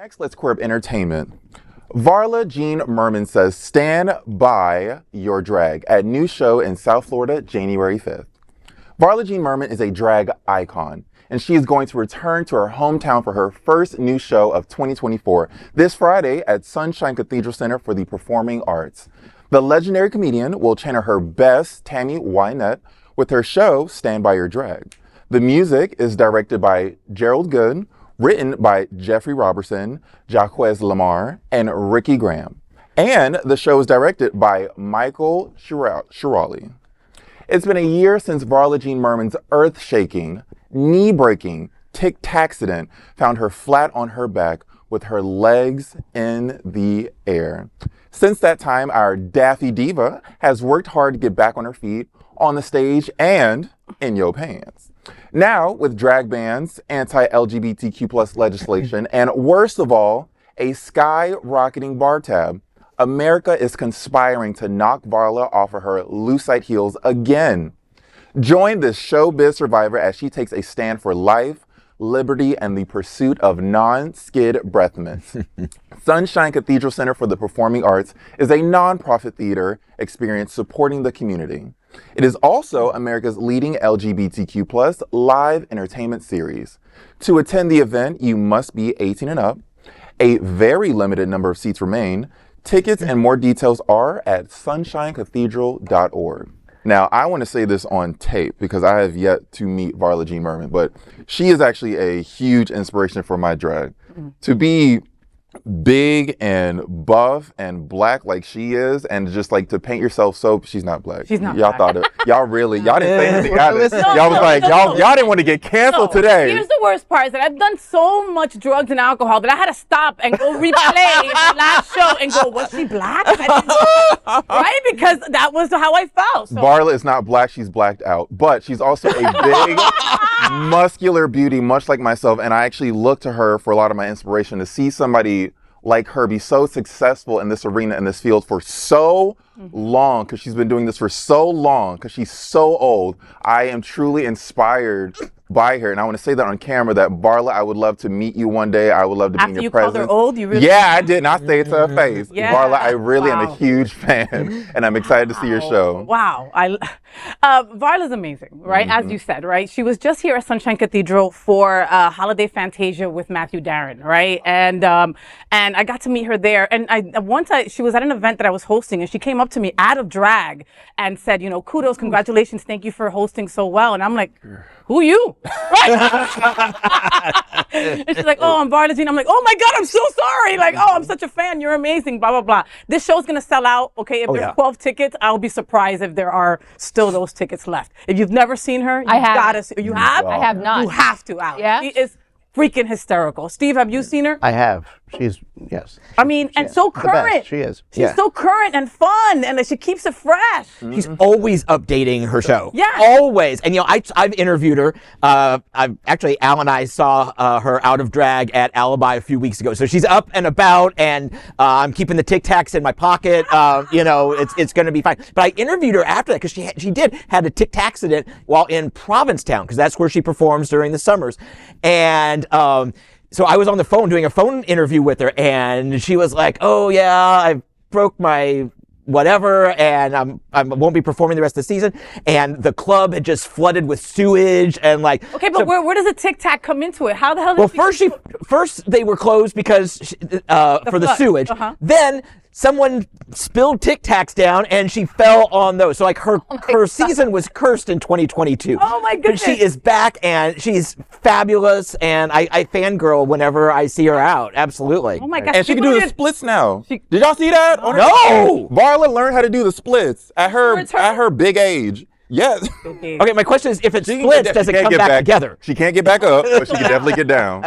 Next, let's queer up entertainment. Varla Jean Merman says, "Stand by your drag" at new show in South Florida, January 5th. Varla Jean Merman is a drag icon, and she is going to return to her hometown for her first new show of 2024 this Friday at Sunshine Cathedral Center for the Performing Arts. The legendary comedian will channel her best Tammy Wynette with her show, Stand By Your Drag. The music is directed by Gerald Goode, written by Jeffery Roberson, Jacques Lamarre, and Ricky Graham. And the show is directed by Michael Schiralli. It's been a year since Varla Jean Merman's earth-shaking, knee-breaking Tic-Taccident found her flat on her back with her legs in the air. Since that time, our daffy diva has worked hard to get back on her feet, on the stage, and in your pants. Now, with drag bans, anti-LGBTQ+ legislation, and worst of all, a skyrocketing bar tab, America is conspiring to knock Varla off of her lucite heels again. Join this showbiz survivor as she takes a stand for life, liberty, and the pursuit of non-skid breath mints. Sunshine Cathedral Center for the Performing Arts is a nonprofit theater experience supporting the community. It is also America's leading LGBTQ+ live entertainment series. To attend the event, you must be 18 and up. A very limited number of seats remain. Tickets and more details are at sunshinecathedral.org. Now, I want to say this on tape because I have yet to meet Varla Jean Merman, but she is actually a huge inspiration for my drag. To be big and buff and black like she is, and just like to paint yourself so she's not black. She's not y'all black. Thought it. Y'all really, y'all didn't say anything. No, y'all was like, y'all didn't want to get canceled today. Here's the worst part is that I've done so much drugs and alcohol that I had to stop and go replay the last show and go, was she black? Right? Because that was how I felt. So. Varla is not black, she's blacked out. But she's also a big, muscular beauty, much like myself. And I actually look to her for a lot of my inspiration to see somebody like her be so successful in this arena, in this field for so long, because she's been doing this for so long, because she's so old. I am truly inspired by her, and I want to say that on camera that Varla, I would love to meet you one day. I would love to be in your presence. After you called her old, you really? Yeah, I did, and I say it to her face. Yeah. Varla, I really am a huge fan, and I'm excited to see your show. Wow, Varla's amazing, right? As you said, right? She was just here at Sunshine Cathedral for Holiday Fantasia with Matthew Darren, right? And I got to meet her there, and she was at an event that I was hosting, and she came up to me out of drag and said, you know, kudos, congratulations, thank you for hosting so well. And I'm like, who you? Right? And she's like, oh, I'm Varla Jean. I'm like, oh my God, I'm so sorry. Like, oh, I'm such a fan. You're amazing, blah, blah, blah. This show's going to sell out. Okay, if there's 12 tickets, I'll be surprised if there are still those tickets left. If you've never seen her, you gotta see. You have? I have not. You have to, Alex. Yeah? She is freaking hysterical. Steve, have you seen her? I have. She's, yes. I mean, and so current. She is. She's so current and fun, and she keeps it fresh. She's always updating her show. Yeah. Always. And, you know, I've interviewed her. Al and I saw her out of drag at Alibi a few weeks ago. So she's up and about, and I'm keeping the Tic Tacs in my pocket. You know, it's going to be fine. But I interviewed her after that because she had a Tic-Taccident while in Provincetown, because that's where she performs during the summers. And so I was on the phone doing a phone interview with her, and she was like, oh yeah, I broke my whatever, and I won't be performing the rest of the season. And the club had just flooded with sewage, and like. Okay, but where does the Tic Tac come into it? How the hell? Well, first they were closed because for the sewage. Then someone spilled Tic Tacs down, and she fell on those. So like her season was cursed in 2022. Oh my goodness! But she is back, and she's fabulous, and I fangirl whenever I see her out. Absolutely. Oh my gosh! And she can do the splits now. Did y'all see that? No. Varla learned how to do the splits at her big age. Yes. Okay, my question is, if it splits, does it come back together? She can't get back up, but she can definitely get down.